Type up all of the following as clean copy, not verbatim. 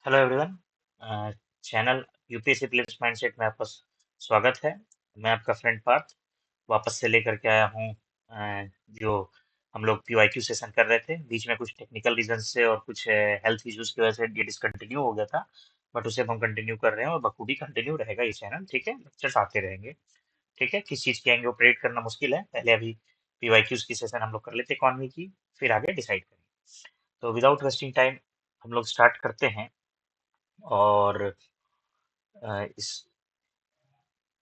Hello everyone. Channel UPSC playlist mindset में आपका स्वागत है। मैं आपका फ्रेंड पार्थ वापस से लेकर के आया हूँ। जो हम लोग पीवाईक्यू सेशन कर रहे थे, बीच में कुछ टेक्निकल रीजन से और कुछ हेल्थ इश्यूज की वजह से ये डिसकंटिन्यू हो गया था, बट उसे अब हम कंटिन्यू कर रहे हैं और बखूबी कंटिन्यू रहेगा ये चैनल। ठीक है, लेक्चर्स आते रहेंगे। ठीक है, किस चीज़ के आएंगे वो प्रेडिक्ट करना मुश्किल है। पहले अभी पीवाईक्यूज की सेशन हम लोग कर लेते इकॉनमी की, फिर आगे डिसाइड करेंगे। तो विदाउट वेस्टिंग टाइम हम लोग स्टार्ट करते हैं। और इस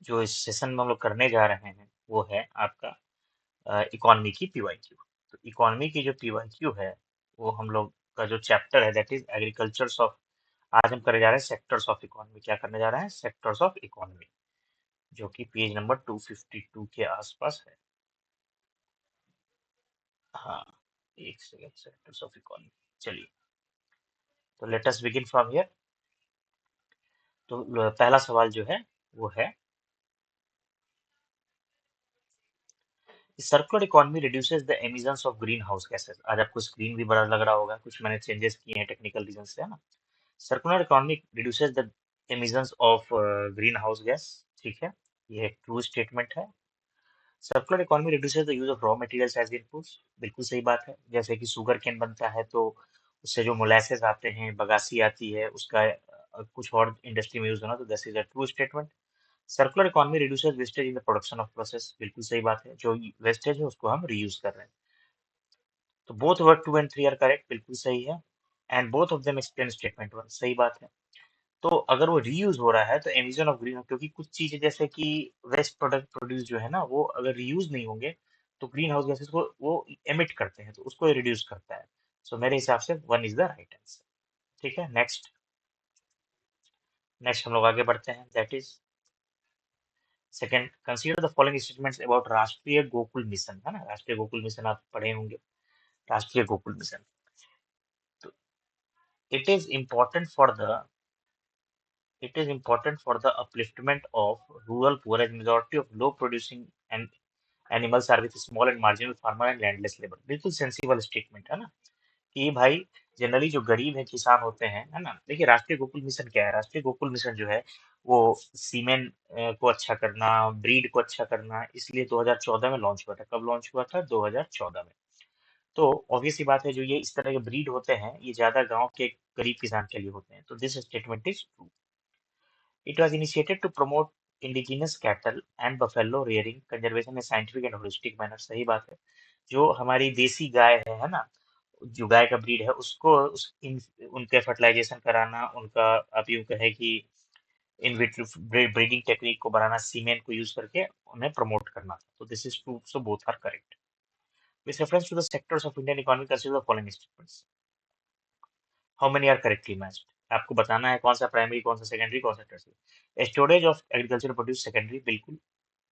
जो इस सेशन में हम लोग करने जा रहे हैं वो है आपका इकोनॉमी की पीवाईक्यू। तो इकोनॉमी की जो पीवाईक्यू है वो हम लोग का जो चैप्टर है दैट इज एग्रीकल्चर्स ऑफ। आज हम करने जा रहे हैं सेक्टर्स ऑफ इकोनॉमी। क्या करने जा रहे हैं? सेक्टर्स ऑफ इकोनॉमी, जो कि पेज नंबर 252 के आसपास है। हाँ, एक सेकेंड। सेक्टर्स ऑफ इकोनॉमी, चलिए। तो let us begin from here. तो पहला सवाल जो है वो है, circular economy reduces the emissions of green house gases. आज आपको स्क्रीन भी बड़ा लग रहा होगा, कुछ मैंने चेंजेस किए हैं टेक्निकल रीजन से, है ना। Circular economy reduces the emissions of greenhouse gas. ठीक है, ये एक ट्रू स्टेटमेंट है। Circular economy reduces the use of raw materials as inputs. बिल्कुल सही बात है। जैसे कि शुगर केन बनता है तो उससे जो मोलासेस आते हैं, बगासी आती है, उसका कुछ और इंडस्ट्री में यूज होना, तो this is a true statement. Circular economy reduces wastage in the production of process. बिल्कुल सही बात है। जो वेस्टेज है उसको हम रीयूज कर रहे हैं। तो both word 2 and 3 are correct, बिल्कुल सही है। And both of them explain statement 1, सही बात है। तो अगर वो रीयूज हो रहा है तो एमिशन ऑफ ग्रीन, क्योंकि कुछ चीजें जैसे कि वेस्ट प्रोडक्ट प्रोड्यूस जो है ना, वो अगर रीयूज नहीं होंगे तो ग्रीन हाउस गैसेस को वो एमिट करते हैं, तो उसको रिड्यूस करता है। सो मेरे हिसाब से 1 इज द राइट आंसर। ठीक है, नेक्स्ट। नेक्स्ट हम लोग आगे बढ़ते हैं, that is second. Consider the following statements about राष्ट्रीय गोकुल मिशन, है ना। राष्ट्रीय गोकुल मिशन आप पढ़े होंगे। राष्ट्रीय गोकुल मिशन, तो it is important for the it is important for the upliftment of rural poor as majority of low producing and animals are with small and marginal farmer and landless labor। बिल्कुल sensible statement है ना, कि भाई generally जो गरीब है, किसान होते हैं, है ना। देखिए, राष्ट्रीय गोकुल मिशन क्या है? राष्ट्रीय गोकुल मिशन जो है वो सीमेन को अच्छा करना, ब्रीड को अच्छा करना, इसलिए 2014 में लॉन्च हुआ था। कब लॉन्च हुआ था? 2014 में। तो ऑब्वियस सी बात है, जो ये इस तरह के ब्रीड होते हैं ये ज्यादा गांव के गरीब किसान के लिए होते हैं। तो this statement is true. It was initiated to promote indigenous cattle and buffalo rearing, conservation in a scientific and holistic manner। सही बात है। जो हमारी देसी गाय है ना, जो गाय का ब्रीड है उसको उनके फर्टिलाइजेशन कराना, उनका आप यूं कहे कि इन विट्रो ब्रीडिंग टेक्निक को बढ़ाना, सीमेन को यूज करके उन्हें प्रमोट करना था। तो this is true, so both are correct. With reference to the sectors of Indian economy, consider the following statements. How many are correctly matched? आपको बताना है कौन सा प्राइमरी, कौन सा सेकेंडरी, कौन सा tertiary. Storage of agriculture produce secondary, बिल्कुल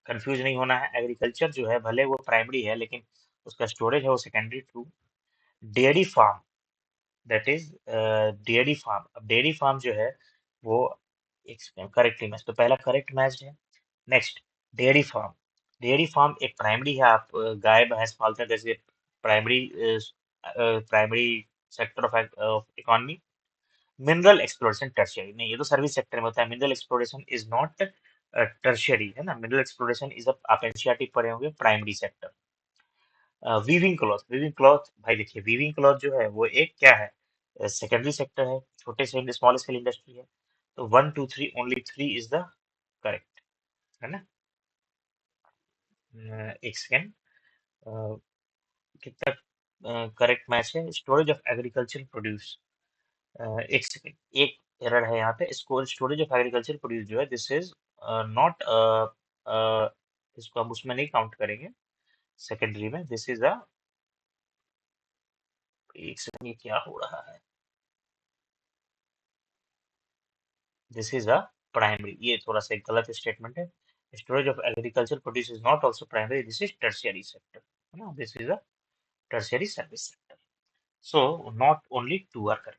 कंफ्यूज नहीं होना है। एग्रीकल्चर जो है भले वो प्राइमरी है लेकिन उसका स्टोरेज है वो secondary, true. Dairy farm, that is dairy farm. अब डेयरी फार्म जो है वो करेक्टली मैच, तो पहला करेक्ट मैच है। Next, dairy farm. Dairy farm एक प्राइमरी है। आप गाय भैंस पालते हैं, जैसे primary primary sector of economy. Mineral exploration tertiary नहीं, ये तो सर्विस सेक्टर में होता है। Mineral exploration is not tertiary, है ना। मिनरल एक्सप्लोरेशन इज, आप एनसीईआरटी पढ़े होंगे, primary sector. Weaving cloth, weaving cloth भाई देखिए, वीविंग क्लॉथ जो है वो एक क्या है? सेकेंडरी सेक्टर है, छोटे से स्मॉल स्केल इंडस्ट्री है। तो 1 2 3, ओनली 3 इज द करेक्ट, है ना। एक सेकेंड, कितना करेक्ट मैच है? स्टोरेज ऑफ एग्रीकल्चर प्रोड्यूस, एक सेकेंड, एक एरर है यहाँ पे। स्टोरेज ऑफ एग्रीकल्चर प्रोड्यूस जो है दिस इज नॉट, इसको हम उसमें नहीं काउंट करेंगे सेकेंडरी में। दिस इज अ, एक सेकेंड, ये क्या हो रहा है? दिस इज अ प्राइमरी, ये थोड़ा सा एक गलत स्टेटमेंट है। Storage of agriculture produce is not also primary, this is tertiary sector, है ना। This is a tertiary service sector. So not only two are correct.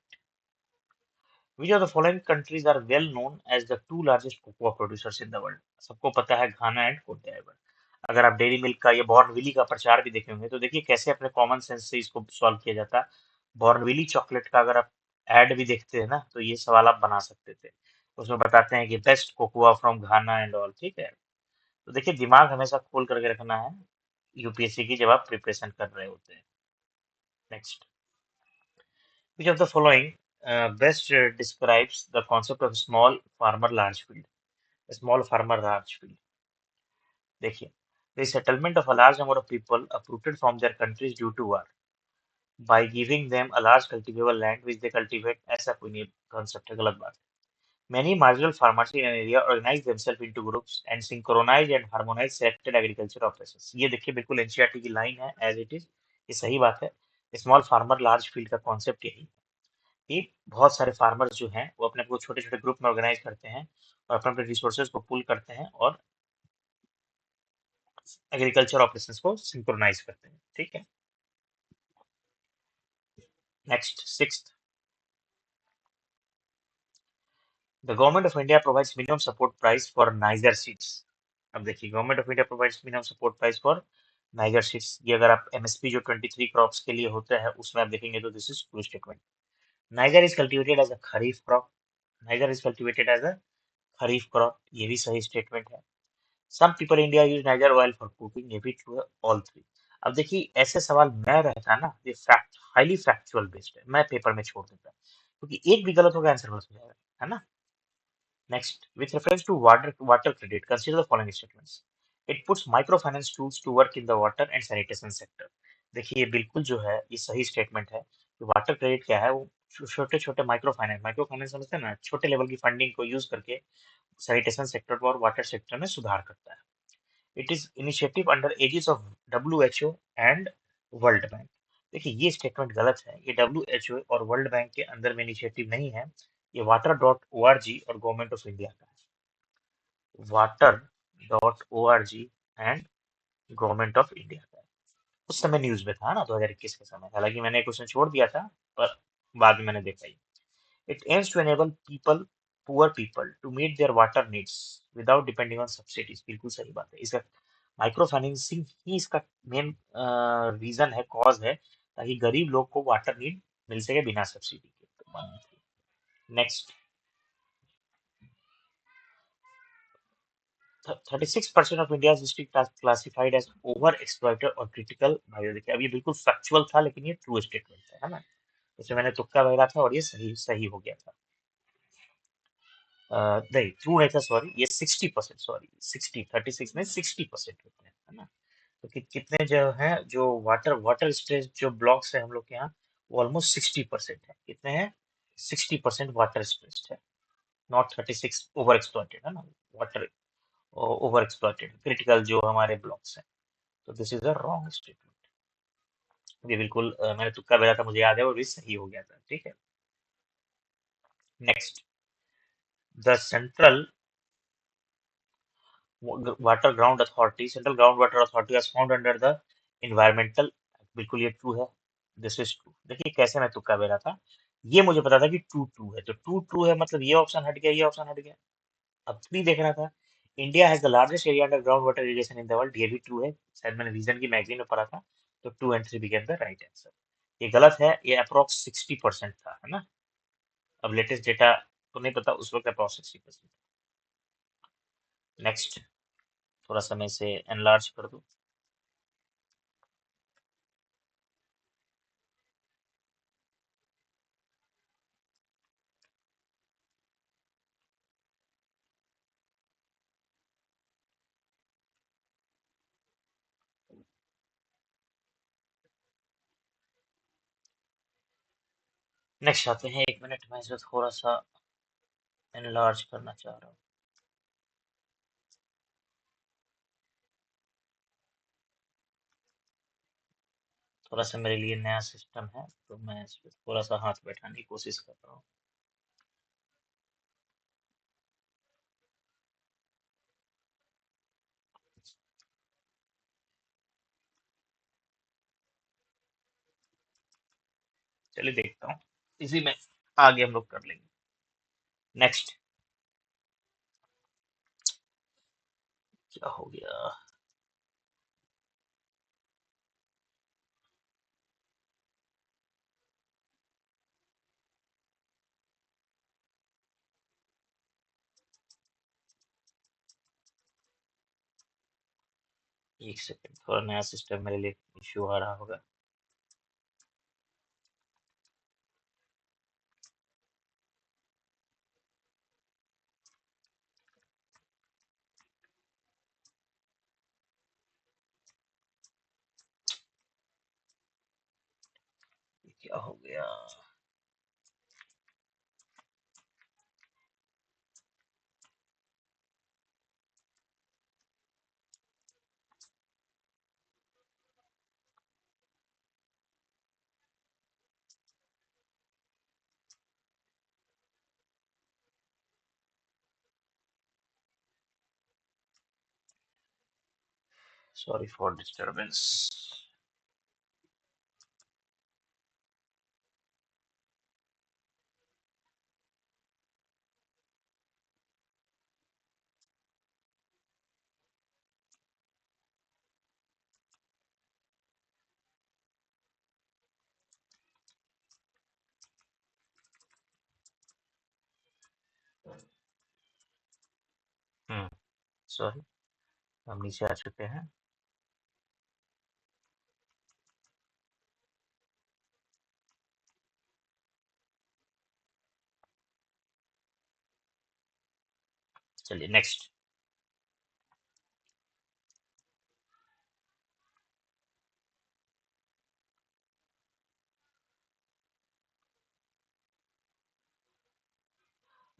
Which of the following countries are well known as the two largest cocoa producers in the world? सबको पता है, घाना and quote d'Ivoire। अगर आप dairy milk का या बॉर्नविली का प्रचार भी देखे होंगे तो देखिए कैसे अपने कॉमन सेंस से इसको सॉल्व किया जाता है। बॉर्नविली चॉकलेट का अगर आप एड भी देखते हैं ना, तो ये सवाल आप बना सकते थे। उसमें बताते हैं कि best cocoa from Ghana and all, ठीक है। तो देखिए दिमाग हमेशा खोल करके रखना है यूपीएससी की जब आप प्रिपरेशन कर रहे होते हैं। Next, which of the following best describes the concept of small farmer large field? A small farmer large field. देखिए, the settlement of a large number of people uprooted from their countries due to war by giving them a large cultivable land which they cultivate, ऐसा कोई नहीं concept है, गलत बात है। Many marginal farmers in an area organize themselves into groups and synchronize and harmonize selected agriculture operations. ये देखिए बिल्कुल एनसीईआरटी की लाइन है as it is, ये सही बात है। स्मॉल फार्मर लार्ज फील्ड का कॉन्सेप्ट यही कि बहुत सारे फार्मर्स जो हैं वो अपने को छोटे छोटे ग्रुप में ऑर्गेनाइज करते हैं और अपने अपने रिसोर्सेज को पुल करते हैं और एग्रीकल्चर ऑपरेशंस को सिंक्रोनाइज करते हैं, ठीक है। Next, sixth, the government of India provides minimum support price for niger seeds. अब देखिए government of India provides minimum support price for niger seeds. ये अगर आप एमएसपी जो 23 क्रॉप्स के लिए होता है उसमें आप देखेंगे तो this is true statement. Niger is cultivated as a kharif crop. Niger is cultivated as a kharif crop, ये भी सही स्टेटमेंट है। Some people in India use Niger oil for cooking, ये भी true है, all three। अब देखिए ऐसे सवाल मैं रहता ना, ये फैक्ट हाईली फैक्चुअल बेस्ड है, मैं पेपर में छोड़ देता क्योंकि एक भी गलत होगा आंसर गलत हो जाएगा, है ना। Next, with reference to water credit, consider the following statements. It puts microfinance tools to work in the water and sanitation sector। देखिए ये बिल्कुल जो है ये सही स्टेटमेंट है कि वाटर क्रेडिट क्या है, वो छोटे छोटे माइक्रो फाइनेंस समझते हैं ना, छोटे लेवल की फंडिंग को यूज करके सैनिटेशन सेक्टर और वाटर सेक्टर में सुधार करता है। It is initiative under aegis of WHO and World Bank. देखिए ये स्टेटमेंट गलत है, ये डब्ल्यूएचओ और वर्ल्ड बैंक के अंदर में इनिशिएटिव नहीं है, ये water dot O R G और गवर्नमेंट ऑफ इंडिया का है। Water dot O R G and government of India का है। उस समय न्यूज में था ना 2021 के समय, हालांकि मैंने क्वेश्चन छोड़ दिया था पर बाद में मैंने देखा ही। It aims to enable poor people to meet their water needs without depending on subsidies। बिल्कुल सही बात है, इसका माइक्रो फाइनेंसिंग ही इसका मेन रीजन है, कॉज है, ताकि गरीब लोग को वाटर नीड मिल सके बिना सब्सिडी के। Next, 36% of India district classified as over exploited और क्रिटिकल बायो। देखिए अब ये बिल्कुल फैक्चुअल था लेकिन ये ट्रू स्टेटमेंट है ना। इसमें मैंने तुक्का लगा था और ये सही सही हो गया था। नहीं ट्रू नहीं था, सॉरी, ये 60%, सॉरी 60, 36 में 60% होते हैं, है ना। तो कितने जो हैं जो वाटर वाटर स्ट्रेस जो ब्लॉक्स है हम लोग के यहाँ, वो ऑलमोस्ट 60% है। कितने हैं? 60% वाटर स्ट्रेस्ड है, नॉट 36 ओवर एक्सप्लॉइटेड, है ना। वाटर ओवर एक्सप्लॉइटेड क्रिटिकल जो हमारे ब्लॉक्स हैं। तो this is a wrong statement. ये बिल्कुल मैंने तुक्का लगाया था, मुझे याद है, और भी सही हो गया था, ठीक है। Next, the central water ground authority, central ground water authority was found under the environmental. बिल्कुल ये ट्रू है, दिस इज ट्रू। देखिए कैसे मैं तुक्का दे रहा था, ये मुझे पता था कि ट्रू ट्रू है, तो ट्रू ट्रू है मतलब ये ऑप्शन हट गया, ये ऑप्शन हट गया। अब थ्री देख रहा था, India has the largest area under ground water irrigation in the world, ये भी ट्रू है, शायद मैंने रीजन की मैगजीन में पढ़ा था। तो 2 and 3 became the right answer. ये गलत है, ये अप्रोक्स 60% था, है ना। अब लेटेस्ट डेटा तो नहीं पता, उस वक्त अप्रोक्स 60%। नेक्स्ट, थोड़ा सा मैं इसे एनलार्ज कर दूं। नेक्स्ट आते हैं, 1 मिनट में इसे थोड़ा सा एनलार्ज करना चाह रहा हूँ। थोड़ा सा मेरे लिए नया सिस्टम है तो मैं इस पे थोड़ा सा हाथ बैठाने की कोशिश कर रहा हूँ। चलिए देखता हूँ, इसी में आगे हम लोग कर लेंगे। नेक्स्ट, क्या हो गया? एक सेकंड, थोड़ा नया सिस्टम मेरे लिए इश्यू आ रहा होगा। ये क्या हो गया? Sorry for disturbance. सॉरी, हम नीचे आ चुके हैं। चलिए next.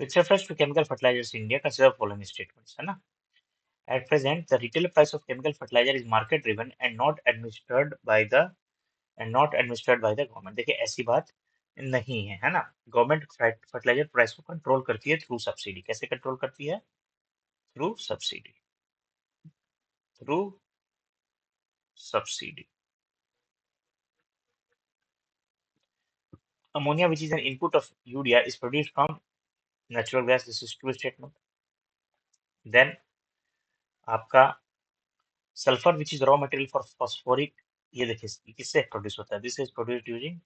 With reference to chemical fertilizers in India, consider following statements, है ना? At present, the retail price of chemical fertilizer is market driven and not administered by the government. देखिए ऐसी बात नहीं है ना? गवर्नमेंट फर्टिलाइजर प्राइस को control करती है थ्रू सब्सिडी। कैसे कंट्रोल करती है? Through subsidy. Through subsidy. Ammonia, which is an input of urea, is produced from natural gas. This is true statement. Then आपका sulphur which is raw material for phosphoric, ये देखिए ये किससे produce होता है? This is produced using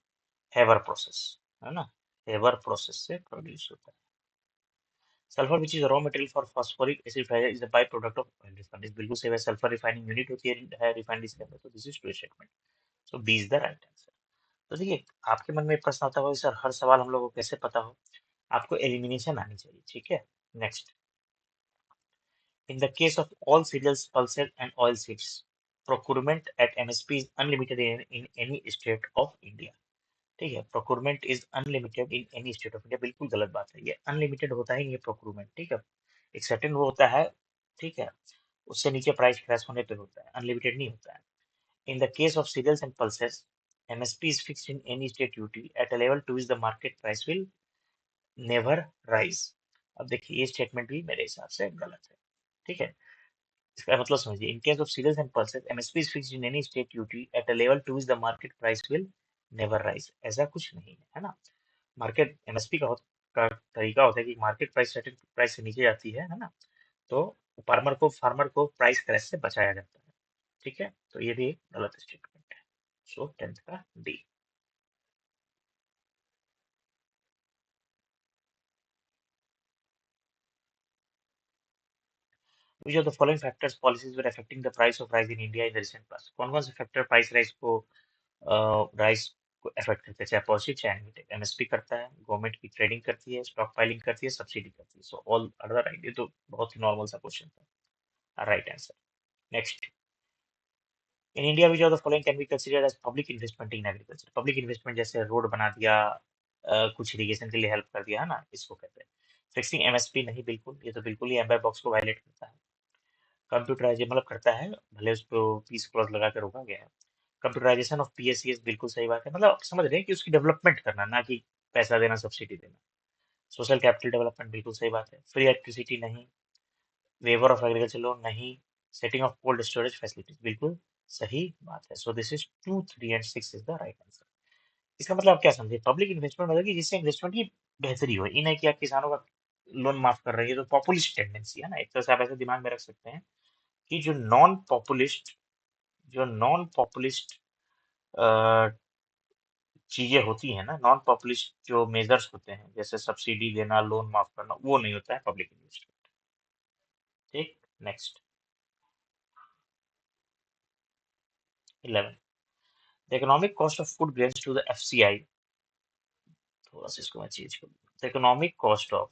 Haber process, है ना? Haber process से प्रोड्यूस होता है। Sulphur which is raw material for phosphoric acid is a by product of oil refinery. बिल्कुल सही है, सल्फर रिफाइनिंग यूनिट होती है रिफाइनरीज के अंदर। तो this is true statement. So B is the right answer. तो देखिए आपके मन में एक प्रश्न आता होगा सर हर सवाल हम लोग को कैसे पता हो? आपको एलिमिनेशन आनी चाहिए, ठीक है? Next. In the case of all cereals, pulses, and oilseeds, procurement at MSP is unlimited in any state of India. ठीक है, procurement is unlimited in any state of India, बिल्कुल गलत बात है। ये अनलिमिटेड होता ही नहीं है प्रोक्योरमेंट, ठीक है? एक सर्टेन वो होता है, ठीक है? उससे नीचे प्राइस क्रैश होने पे होता है, अनलिमिटेड नहीं होता है। In the case of cereals and pulses, MSP is fixed in any state UT at a level to is the market price will never rise. अब देखिए ये स्टेटमेंट भी मेरे हिसाब से गलत है, ठीक है? इसका मतलब समझिए, in case of cereals and pulses MSP is fixed in any state UT at a level to is the market price will never rise. ऐसा कुछ नहीं है, है ना? मार्केट एमएसपी का तरीका होता है कि मार्केट प्राइस सर्टेन प्राइस से नीचे जाती है ना? तो फार्मर को प्राइस क्रैश से बचाया जाता है, ठीक है? तो ये भी एक गलत स्टेटमेंट है। सो 10th का D. Which of the following factors policies were affecting the price of rice in India in the recent past? कौन कौन से फैक्टर प्राइस राइस को अफेक्ट करते हैं? चाहे पॉजिटिव चाहे नेगेटिव। एमएसपी करता है, गवर्नमेंट की ट्रेडिंग करती है, स्टॉक पाइलिंग करती है, सब्सिडी करती है। So all are the right. ये तो बहुत ही नॉर्मल सा क्वेश्चन था, right answer. Next. In India which of the following can be considered as public investment in agriculture? Public investment जैसे रोड बना दिया, कुछ इरिगेशन के लिए हेल्प कर दिया, है ना? इसको कहते हैं। फिक्सिंग एमएसपी नहीं, बिल्कुल, ये तो बिल्कुल ही एम्बर बॉक्स को वायलेट करता है। कंप्यूटराइज मतलब करता है, भले उसको पीस क्लॉज लगा कर रोका गया है। कंप्यूटराइजेशन ऑफ पीएससीएस, बिल्कुल सही बात है। मतलब आप समझ रहे हैं कि उसकी डेवलपमेंट करना, ना कि पैसा देना, सब्सिडी देना। सोशल कैपिटल डेवलपमेंट, बिल्कुल सही बात है। फ्री इलेक्ट्रिसिटी नहीं। वेवर ऑफ एग्रीकल्चर लोन नहीं। Setting of cold storage facilities, बिल्कुल सही बात है। So this is 2, 3 and 6 is the right answer. इसका मतलब आप क्या समझे? पब्लिक इन्वेस्टमेंट मतलब कि जिससे इन्वेस्टमेंट की बेहतरी हो, ये नहीं कि आप किसानों का लोन माफ कर रहे हैं। ये तो पॉपुलिस्ट टेंडेंसी है ना, एक तरह से आप ऐसे दिमाग में रख सकते हैं कि जो नॉन पॉपुलिस्ट चीजें होती हैं ना, नॉन पॉपुलिस्ट जो मेजर्स होते हैं, जैसे सब्सिडी देना, लोन माफ करना, वो नहीं होता है पब्लिक इन्वेस्टमेंट। ठीक, next. 11. The economic cost of food grains to the FCI. थोड़ा सा इसको मैं चेंज कर दूं. The economic cost of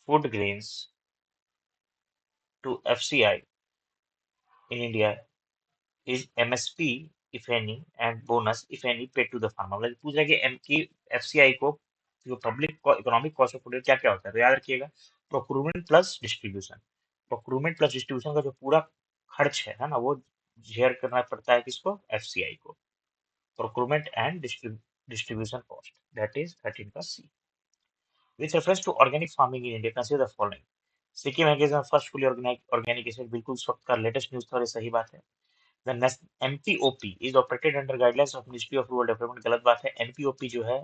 food grains to FCI in India is MSP if any and bonus if any paid to the farmer. मतलब पूछ रहा है कि एम की FCI को जो public economic cost of food क्या क्या होता है, तो याद रखिएगा procurement plus distribution. Procurement plus distribution का जो पूरा खर्च है ना, वो शेयर करना पड़ता है किसको, FCI को. Procurement and distribution cost, that is 13 का सी. With reference to organic farming in India, consider the following. Sikkim है फर्स्ट फुली ऑर्गेनिक स्टेट, बिल्कुल इस वक्त का लेटेस्ट न्यूज था और ये सही बात है. The MPOP is operated under guidelines of Ministry of Rural Development. गलत बात है. NPOP जो है,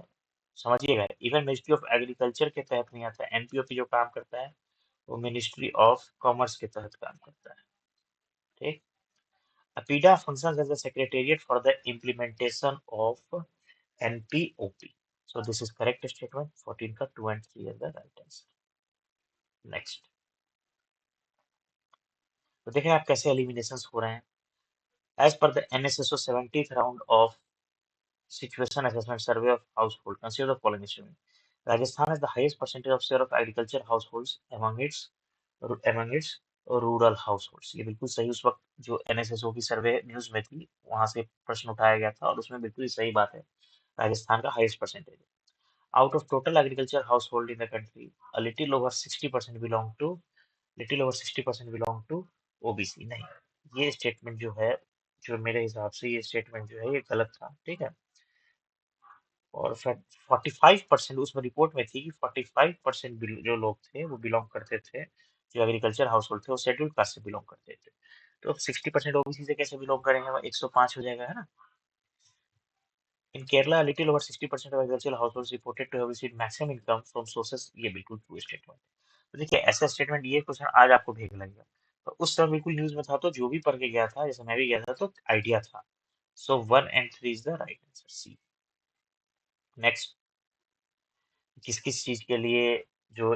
समझिएगा, इवन मिनिस्ट्री ऑफ एग्रीकल्चर के तहत नहीं आता है. NPOP जो काम करता है वो मिनिस्ट्री ऑफ कॉमर्स के तहत काम करता है. ठीक. APIDA functions as a secretariat for the implementation of NPOP. So this is correct statement. 14 का 2 and 3 is the right answer. Next. तो देखें आप कैसे एलिमिनेशंस हो रहे हैं. As per the NSSO 70th round of Situation Assessment Survey of Household, consider the following statement. Rajasthan has the highest percentage of share of agriculture households among its rural households. ये बिल्कुल सही उस वक्त जो NSSO की सर्वे news में थी वहां से प्रश्न उठाया गया था और उसमें बिल्कुल ही सही बात है. राजस्थान का highest percentage. Out of total agriculture household in the country, a little over 60% belong to OBC. नहीं, ये स्टेटमेंट जो है, जो मेरे हिसाब से ये स्टेटमेंट जो है ये गलत था. ठीक है. और 45% उसमें रिपोर्ट में थी कि 45% जो लोग थे वो बिलोंग करते थे, जो एग्रीकल्चर हाउस होल्ड थे वो शेड्यूल्ड कास्ट से बिलोंग करते थे. तो अब 60% ओबीसी से कैसे बिलोंग करेंगे, वो 105 हो जाएगा, है ना. In Kerala little over 60% of agriculture household reported to have received maximum income from sources. ये बिल्कुल ट्रू स्टेटमेंट. तो देखिए ऐसा स्टेटमेंट, ये क्वेश्चन आज आपको भेज लगेगा, तो उस समय बिल्कुल न्यूज में था, तो जो भी पढ़ के गया था, जैसे मैं भी गया था, तो आइडिया था. So 1 and 3 is the right answer, C. Next. किस किस चीज के लिए जो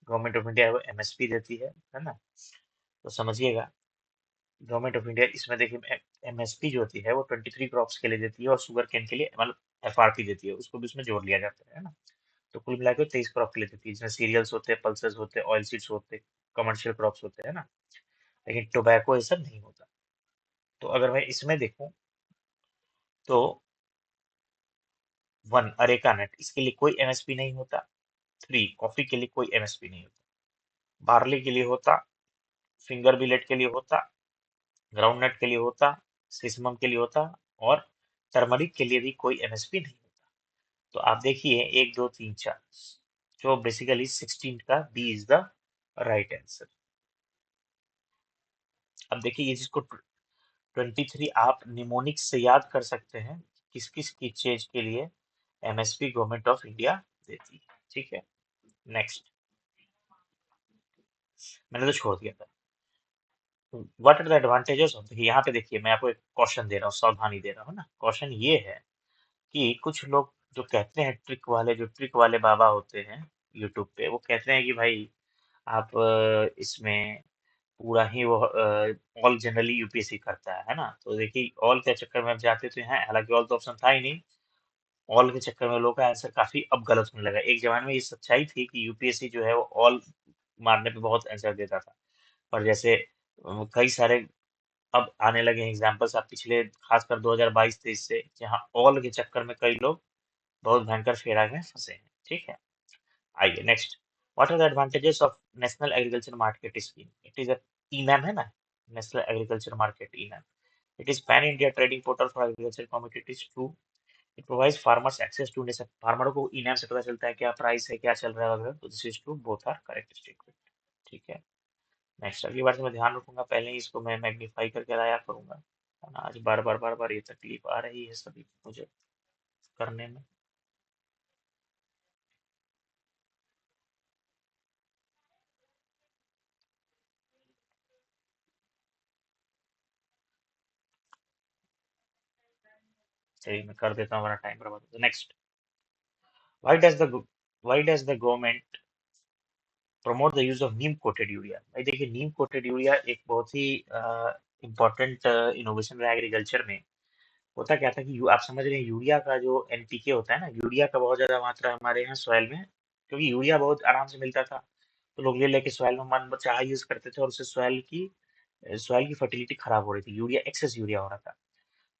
गवर्नमेंट ऑफ इंडिया है वो MSP देती है ना. तो समझिएगा, गवर्नमेंट ऑफ इंडिया इसमें देखिए MSP जो होती है वो 23 क्रॉप्स के लिए देती है और शुगर केन के लिए मतलब FRP देती है, उसको भी उसमें जोड़ लिया जाता है ना. तो कुल मिलाकर 23 क्रॉप के लिए देती है, जिसमें सीरियल्स होते हैं, पल्सेस होते हैं, ऑयल सीड्स होते हैं, कमर्शियल क्रॉप्स होते हैं ना. लेकिन टोबैको ये सब नहीं होता. तो अगर मैं इसमें देखूं तो 1 अरेका नट, इसके लिए कोई MSP नहीं होता. 3 कॉफी के लिए कोई MSP नहीं होता. बार्ली के लिए होता, फिंगर बिलेट के लिए होता, ग्राउंडनट के लिए होता, सिसमम के लिए होता, और टर्मरिक के लिए भी कोई MSP नहीं होता. तो आप देखिए 1 2 3 4, जो बेसिकली 16 का B is the right answer. अब देखिए ये जिसको 23 आप निमोनिक से याद कर सकते हैं, किस किस की चीज के लिए MSP गवर्नमेंट ऑफ इंडिया देती है. ठीक है. नेक्स्ट. मैंने तो छोड़ दिया था. What are the advantages of, यहाँ पे देखिए मैं आपको एक क्वेश्चन दे रहा हूँ, सावधानी दे रहा हूँ ना. क्वेश्चन ये है कि कुछ लोग जो कहते हैं, जो ट्रिक वाले बाबा होते हैं यूट्यूब पे, वो कहते हैं कि भाई आप इसमें पूरा ही वो ऑल जनरली यूपीएससी करता है ना. तो देखिए ऑल के चक्कर में आप जाते तो हैं, हालांकि ऑल तो ऑप्शन था ही नहीं. ऑल के चक्कर में लोगों का आंसर काफी अब गलत होने लगा. एक जमाने में ये सच्चाई थी कि यूपीएससी जो है वो ऑल मारने पे बहुत आंसर देता था. पर जैसे कई सारे अब आने लगे हैं एग्जाम्पल्स, आप पिछले खासकर 2022-23 से, जहां ऑल के चक्कर में कई लोग बहुत भयंकर फेरा में फंसे हैं. ठीक है. आइए next. What are the advantages of national agriculture market scheme. It is eNAM है ना, national agriculture market eNAM. It is pan India trading portal for agriculture commodities. True. It provides farmers access to nation. Farmer को eNAM से पता चलता है क्या price है, क्या चल रहा है वगैरह. तो this is true, both are correct statement. ठीक है. नेक्स्ट. अगली बार से मैं ध्यान रखूंगा, पहले ही इसको मैं मैग्नीफाई करके लाया करूंगा, है ना. आज बार बार ये तकलीफ आ रही है सभी मुझे करने में. चलिए मैं कर देता हूँ वरना टाइम बर्बाद होता है. Next. Why does the why does the government promote the use of Neem coated urea. भाई देखिए नीम कोटेड यूरिया एक बहुत ही इम्पोर्टेंट इनोवेशन रहा एग्रीकल्चर में। होता क्या था कि आप समझ रहे हैं यूरिया का जो एनपीके होता है ना, यूरिया का बहुत ज्यादा मात्रा हमारे यहाँ सॉइल में, क्योंकि यूरिया बहुत आराम से मिलता था, तो लोग ले लेके सॉइल में मन चाहा यूज करते थे, और उससे सॉइल की फर्टिलिटी खराब हो रही थी, यूरिया एक्सेस यूरिया हो रहा था।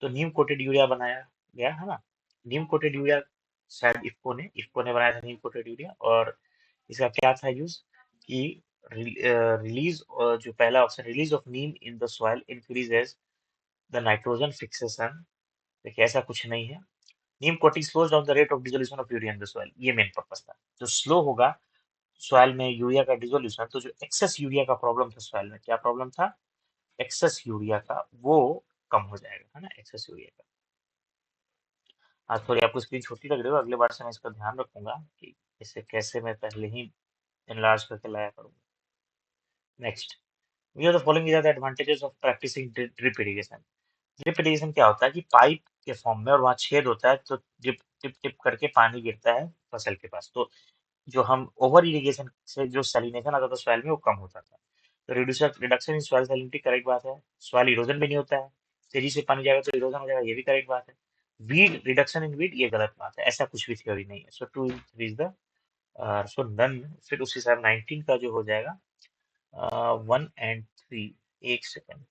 तो नीम कोटेड यूरिया बनाया गया है ना। नीम कोटेड यूरिया शायद इफ्को ने बनाया था नीम कोटेड यूरिया। और इसका क्या था यूज कि रिलीज, जो पहला option, release of neem in the soil increases the nitrogen fixation. देखिए ऐसा कुछ नहीं है। Neem coating slows down the rate of dissolution of urea in the soil, ये मेन पर्पस था। जो स्लो होगा सॉइल में यूरिया का डिसोल्यूशन, तो जो एक्सेस यूरिया का प्रॉब्लम था सॉइल में, क्या प्रॉब्लम था, एक्सेस यूरिया का, वो कम हो जाएगा, है ना, एक्सेस यूरिया का। आज थोड़ी आपको स्क्रीन छोटी लग रही हो, अगले बार से मैं इसका ध्यान रखूंगा कि इसे कैसे मैं पहले ही एनलार्ज करके लाया करूंगा। Next, we are the following are the advantages of practicing drip irrigation. Drip irrigation क्या होता है कि पाइप के फॉर्म में, और वहाँ छेद होता है, तो ड्रिप टिप टिप करके पानी गिरता है फसल के पास। तो जो हम ओवर इरिगेशन से जो सैलिनेशन आता था सॉइल में, वो कम होता था। तो reduction in soil salinity correct बात है। सॉइल इरोजन भी नहीं होता है, तेजी से पानी जाएगा तो इरोजन हो जाएगा, ये भी करेक्ट बात है। वीड रिडक्शन इन वीड, ये गलत बात है, ऐसा कुछ भी थ्योरी नहीं है। So two is the so none. फिर उसी हिसाब 19 का जो हो जाएगा 1 and 3। एक second,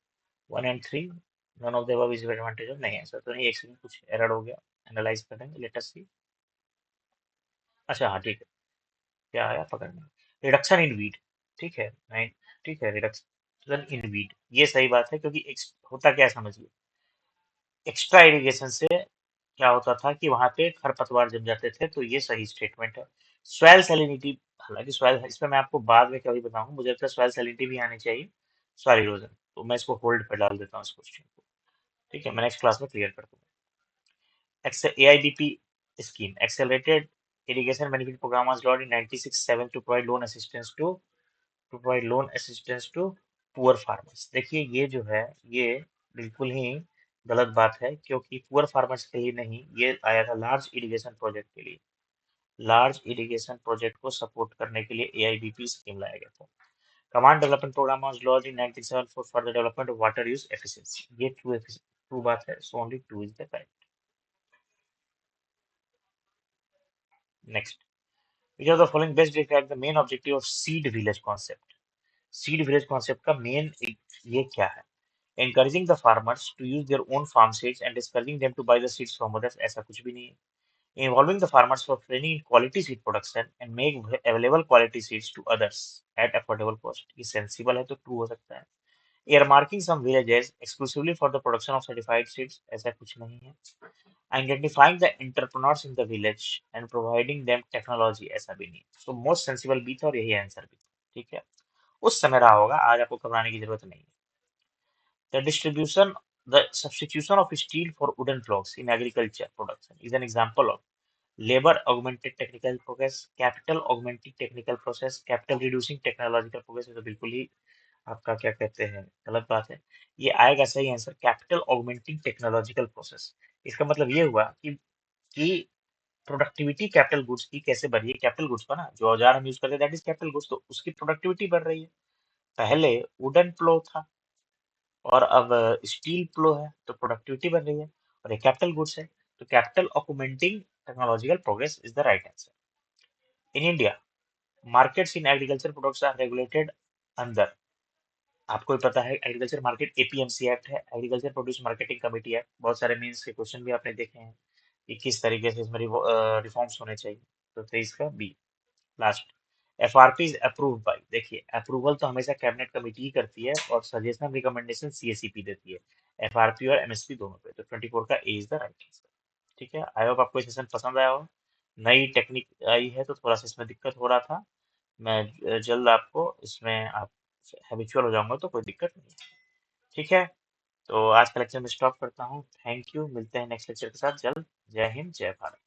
1 and 3, none of the above is advantage of, नहीं ऐसा तो नहीं, एक सेकंड कुछ एरर हो गया, एनालाइज करेंगे, लेट अस सी। अच्छा हाँ ठीक है, क्या आया पकड़ में, रिडक्शन इन वीड, ठीक है नहीं, ठीक है, रिडक्शन इन वीड ये सही बात है, क्योंकि होता क्या है समझिए, एक्स्ट्रा इरिगेशन से क्या होता था कि वहां पे खरपतवार जम जाते थे, तो ये सही स्टेटमेंट है। सॉइल सैलिनिटी, हालांकि सॉइल, इसमें मैं आपको बाद में कभी बताऊंगा, मुझे लगता है सॉइल सैलिनिटी भी आनी चाहिए, सॉइल इरोजन, तो मैं इसको होल्ड पे डाल देता हूँ इस क्वेश्चन को, ठीक है, मैं नेक्स्ट क्लास में क्लियर कर दूंगा। AIBP scheme, Accelerated Irrigation Benefit Program, was launched in 96-7 to provide loan assistance to poor farmers. देखिए ये जो है, ये बिल्कुल ही गलत बात है, क्योंकि पुअर फार्मर्स के लिए नहीं, ये आया था लार्ज इरिगेशन प्रोजेक्ट के लिए। लार्ज इरिगेशन प्रोजेक्ट को सपोर्ट करने के लिए AIBP स्कीम लाया गया था। Command development programme was launched in 1974 for the development of water use efficiency. ये ट्रू बात है, so only two is the correct. Next, which of the following best describe the main objective of seed village concept? Seed village concept का main ये क्या है, encouraging the farmers to use their own farm seeds and discouraging them to buy the seeds from others, ऐसा कुछ भी नहीं है। Involving the farmers for training in quality seed production and make available quality seeds to others at affordable cost, ये sensible है तो true हो सकता है। Earmarking some villages exclusively for the production of certified seeds, ऐसा कुछ नहीं है। Identifying the entrepreneurs in the village and providing them technology, ऐसा भी नहीं है। तो मोस्ट सेंसिबल भी था और यही आंसर भी था, ठीक है, उस समय रहा होगा, आज आपको घबराने की जरूरत नहीं है। The distribution, the substitution of steel for wooden blocks in agriculture production is an example of labor augmented technical progress, capital augmenting technical process, capital reducing technological progress। ये तो बिल्कुल ही आपका क्या कहते हैं गलत बात है। ये आएगा सही answer, capital augmenting technological process. इसका मतलब ये हुआ कि प्रोडक्टिविटी कैपिटल गुड्स की कैसे बढ़ रही है, कैपिटल गुड्स का ना, जो औजार हम यूज करते हैं दैट इज कैपिटल गुड्स, तो उसकी प्रोडक्टिविटी बढ़ रही है। पहले वुडन प्लो था और अब स्टील प्लो है, तो प्रोडक्टिविटी बढ़ रही है, और ये कैपिटल गुड्स है, तो capital augmenting technological progress is the right answer. In India, markets in agriculture products are regulated under, आपको भी पता है एग्रीकल्चर मार्केट एपीएमसी एक्ट है, agriculture produce marketing committee act. बहुत सारे मीन्स के क्वेश्चन भी आपने देखे हैं कि किस तरीके से इसमें रिफॉर्म्स होने चाहिए। तो 23 का B last. FRP is approved by, देखिए अप्रूवल तो हमेशा कैबिनेट कमेटी ही करती है, और सजेशन रिकमेंडेशन सीएसईपी देती है, एफआरपी और एमएसपी दोनों पे। तो 24 का ए इज द राइट आंसर, ठीक है। आई होप आपको सेशन पसंद आया हो। नई टेक्निक आई है तो थोड़ा सा इसमें दिक्कत हो रहा था, मैं जल्द आपको इसमें आप हैबिचुअल हो जाऊंगा तो कोई दिक्कत नहीं है, ठीक है। तो आज का लेक्चर में स्टॉप करता हूँ, थैंक यू, मिलते हैं नेक्स्ट लेक्चर के साथ जल्द। जय हिंद, जय भारत।